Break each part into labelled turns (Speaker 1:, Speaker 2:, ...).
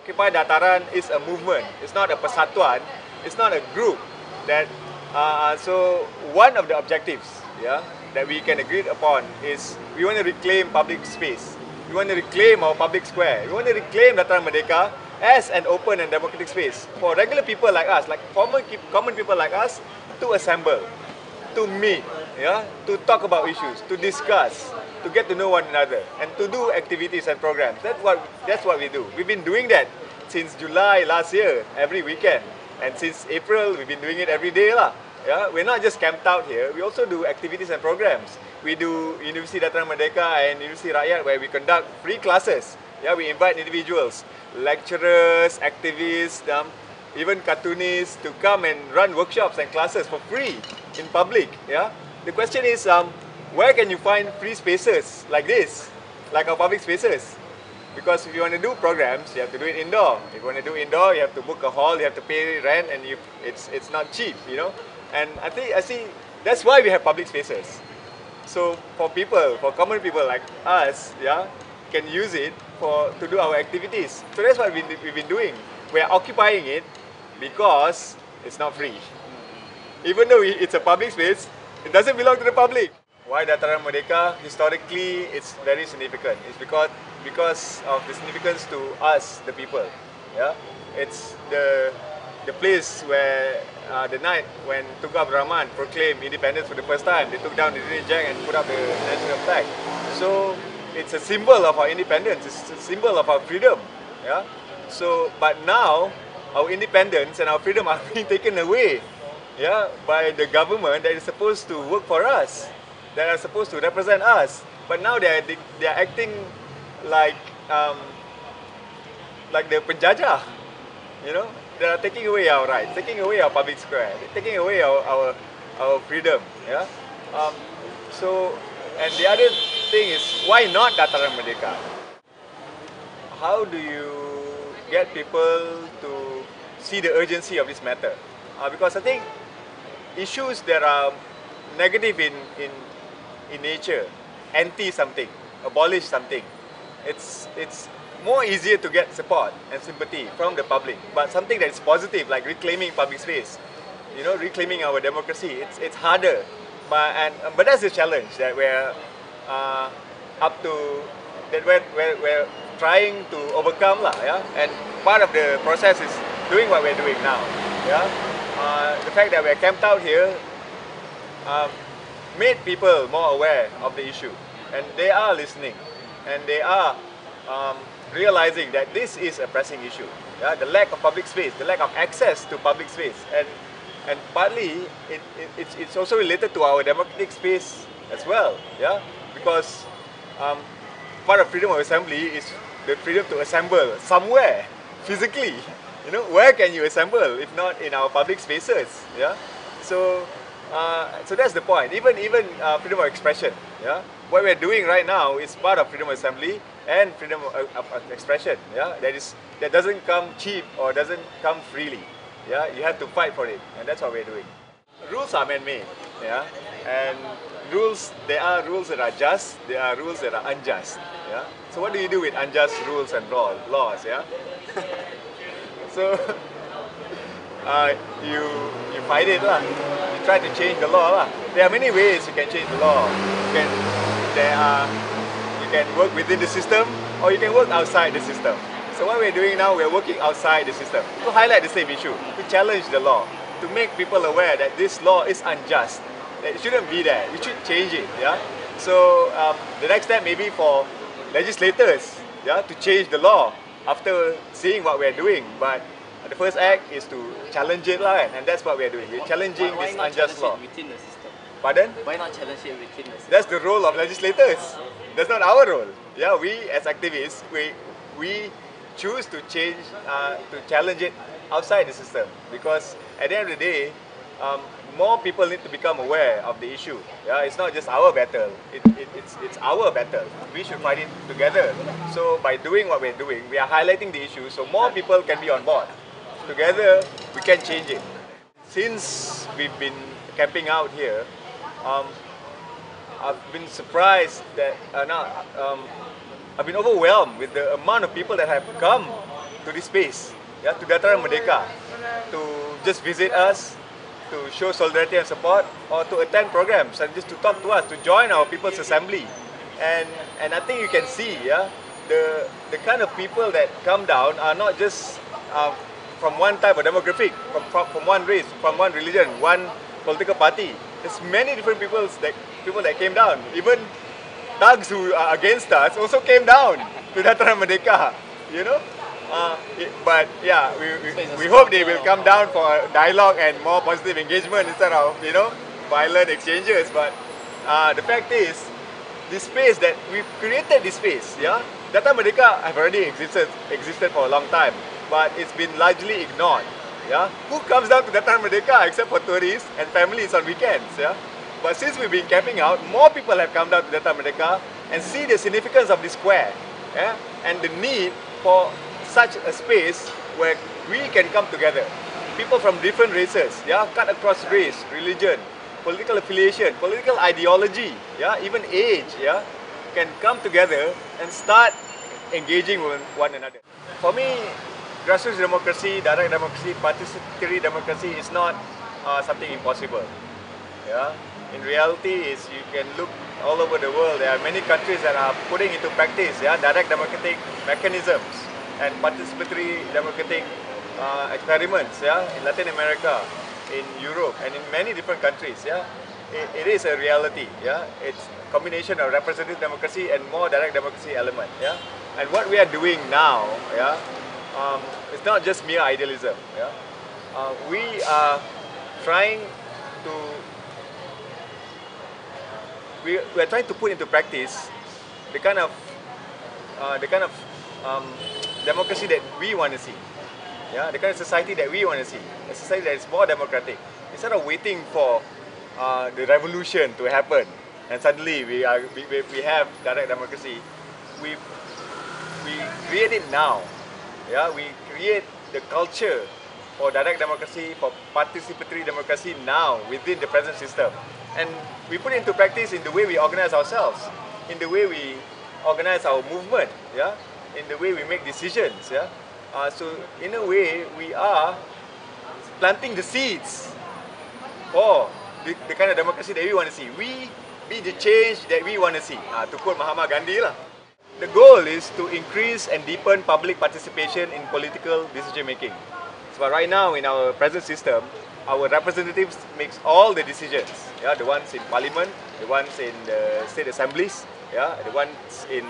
Speaker 1: Occupy Dataran is a movement. It's not a persatuan. It's not a group. That so one of the objectives, yeah, that we can agree upon is we want to reclaim public space. We want to reclaim our public square. We want to reclaim Dataran Merdeka as an open and democratic space for regular people like us, like common people like us, to assemble, to meet, yeah, to talk about issues, to discuss, to get to know one another, and to do activities and programs. That's what we do. We've been doing that since July last year, every weekend, and since April we've been doing it every day lah. Yeah, we're not just camped out here. We also do activities and programs. We do University Dataran Merdeka and University Rakyat, where we conduct free classes. Yeah, we invite individuals, lecturers, activists, even cartoonists to come and run workshops and classes for free in public. Yeah, the question is, where can you find free spaces like this, like our public spaces? Because if you want to do programs, you have to do it indoor. If you want to do indoor, you have to book a hall, you have to pay rent, and it's not cheap, you know. And I see that's why we have public spaces. So for common people like us, yeah, can use it to do our activities. So that's what we've been doing. We're occupying it because it's not free. Even though it's a public space, it doesn't belong to the public. Why Dataran Merdeka? Historically, it's very significant. It's because of the significance to us, the people. Yeah, it's the place where the night when Tunku Abdul Rahman proclaimed independence for the first time, they took down the Union Jack and put up the national flag. So it's a symbol of our independence. It's a symbol of our freedom. Yeah. So, but now our independence and our freedom are being taken away, yeah, by the government that is supposed to work for us, that are supposed to represent us. But now they are acting like the penjajah, you know. They are taking away our rights, taking away our public square, taking away our freedom. Yeah. So, and the other thing is, why not Dataran Merdeka? How do you get people to see the urgency of this matter? Because I think issues that are negative in nature, anti something, abolish something, it's more easier to get support and sympathy from the public. But something that is positive, like reclaiming public space, you know, reclaiming our democracy, it's harder. But that's the challenge that we're we're trying to overcome lah. Yeah, and part of the process is doing what we're doing now. Yeah, the fact that we're camped out here made people more aware of the issue, and they are listening, and they are realizing that this is a pressing issue. Yeah, the lack of public space, the lack of access to public space, and partly it's also related to our democratic space as well. Yeah, because part of freedom of assembly is the freedom to assemble somewhere physically. You know, where can you assemble if not in our public spaces? Yeah, so that's the point. Even freedom of expression. Yeah, what we're doing right now is part of freedom of assembly and freedom of expression. Yeah, that doesn't come cheap or doesn't come freely. Yeah, you have to fight for it, and that's what we're doing. Rules are man-made. Yeah, and there are rules that are just, there are rules that are unjust. Yeah, so what do you do with unjust rules and laws? Yeah. So you fight it lah. You try to change the law lah. There are many ways you can change the law. You can work within the system, or you can work outside the system. So what we're doing now, we're working outside the system to highlight the same issue, to challenge the law, to make people aware that this law is unjust, that it shouldn't be there. We should change it. Yeah. So the next step may be for legislators, yeah, to change the law after seeing what we're doing. But the first act is to challenge it lah, and that's what we're doing. We're challenging this unjust law.
Speaker 2: Within the system?
Speaker 1: Pardon?
Speaker 2: Why not challenge it within the system?
Speaker 1: That's the role of legislators. That's not our role. Yeah, we as activists, we choose to challenge it outside the system, because at the end of the day, more people need to become aware of the issue. Yeah, it's not just our battle. It's our battle. We should fight it together. So by doing what we're doing, we are highlighting the issue so more people can be on board. Together, we can change it. Since we've been camping out here, I've been surprised that I've been overwhelmed with the amount of people that have come to this space, yeah, to Dataran Merdeka, to just visit us, to show solidarity and support, or to attend programs and just to talk to us, to join our people's assembly. And I think you can see, yeah, the kind of people that come down are not just from one type of demographic, from one race, from one religion, one political party. There's many different people that came down. Even thugs who are against us also came down to Dataran Merdeka, you know. But yeah, we hope they will come down for dialogue and more positive engagement instead of, you know, violent exchanges. But the fact is, this space that we've created, this space, yeah, Dataran Merdeka have already existed for a long time, but it's been largely ignored. Yeah, who comes down to Dataran Merdeka except for tourists and families on weekends? Yeah, but since we've been camping out, more people have come down to Dataran Merdeka and see the significance of this square, yeah, and the need for such a space where we can come together. People from different races, yeah, cut across race, religion, political affiliation, political ideology, yeah, even age, yeah, can come together and start engaging with one another. For me, grassroots democracy, direct democracy, participatory democracy is not something impossible. Yeah, in reality, is you can look all over the world. There are many countries that are putting into practice, yeah, direct democratic mechanisms and participatory democratic experiments, yeah, in Latin America, in Europe, and in many different countries, yeah. It is a reality, yeah. It's a combination of representative democracy and more direct democracy element, yeah. And what we are doing now, yeah, it's not just mere idealism, yeah. We are trying to we are trying to put into practice the kind of democracy that we want to see. Yeah, the kind of society that we want to see, a society that is more democratic. Instead of waiting for the revolution to happen, and suddenly we have direct democracy, we create it now. Yeah, we create the culture for direct democracy, for participatory democracy now within the present system, and we put it into practice in the way we organize ourselves, in the way we organize our movement. Yeah, in the way we make decisions. Yeah. So in a way, we are planting the seeds for the kind of democracy that we want to see. We be the change that we want to see. To quote Mahatma Gandhi lah. The goal is to increase and deepen public participation in political decision making. So right now in our present system, our representatives makes all the decisions. Yeah, the ones in parliament, the ones in the state assemblies, yeah, the ones in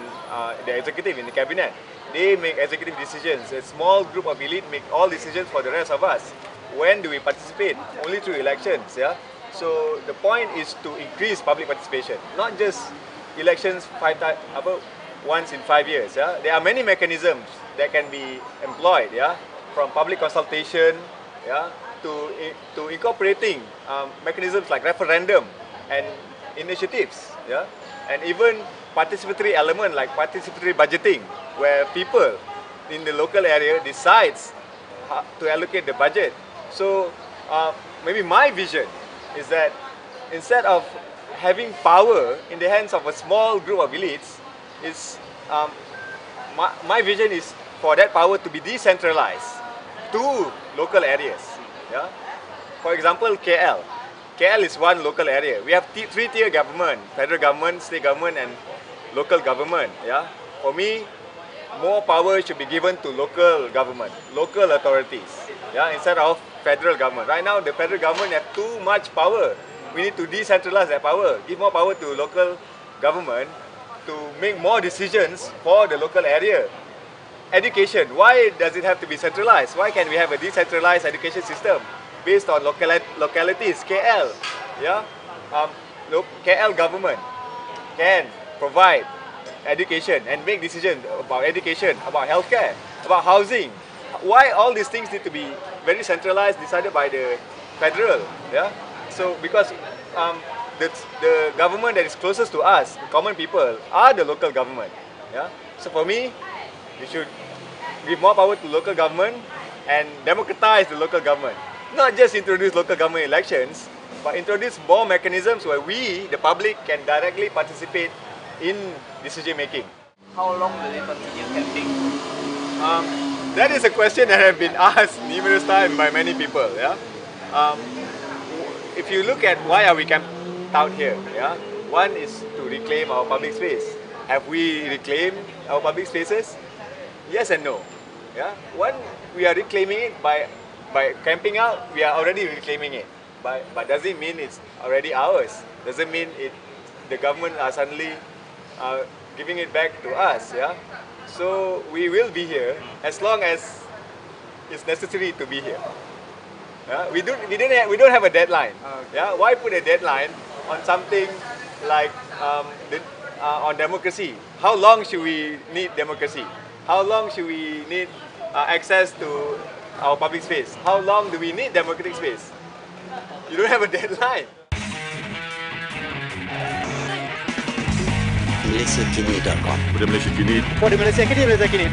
Speaker 1: the executive, in the cabinet. They make executive decisions. A small group of elite make all decisions for the rest of us. When do we participate? Only through elections. Yeah. So the point is to increase public participation, not just elections once in 5 years. Yeah. There are many mechanisms that can be employed. Yeah. From public consultation, yeah, to incorporating mechanisms like referendum and initiatives. Yeah. And even participatory element like participatory budgeting, where people in the local area decides to allocate the budget. So maybe my vision is that instead of having power in the hands of a small group of elites, my vision is for that power to be decentralized to local areas. Yeah? For example, KL. KL is one local area. We have three-tier government: federal government, state government, and local government. Yeah, for me, more power should be given to local government, local authorities. Yeah, instead of federal government. Right now, the federal government have too much power. We need to decentralize that power. Give more power to local government to make more decisions for the local area. Education. Why does it have to be centralized? Why can't we have a decentralized education system based on localities? KL, yeah, KL government can provide education and make decisions about education, about healthcare, about housing. Why all these things need to be very centralized, decided by the federal? Yeah. So because the government that is closest to us, the common people, are the local government. Yeah. So for me, we should give more power to local government and democratize the local government. Not just introduce local government elections, but introduce more mechanisms where we, the public, can directly participate in decision making.
Speaker 2: How long will it continue camping?
Speaker 1: That is a question that has been asked numerous times by many people. Yeah. If you look at why are we camped out here, yeah, one is to reclaim our public space. Have we reclaimed our public spaces? Yes and no. Yeah. One, we are reclaiming it by camping out. We are already reclaiming it. But does it mean it's already ours? Doesn't mean the government are suddenly giving it back to us. Yeah. So we will be here as long as it's necessary to be here. We don't have a deadline.
Speaker 2: Okay.
Speaker 1: Yeah, why put a deadline on something like on democracy? How long should we need democracy? How long should we need access to our public space? How long do we need democratic space? You don't have a deadline.
Speaker 3: MalaysiaKini.com.
Speaker 4: Pada Malaysia Kini
Speaker 2: For the Malaysia Kini.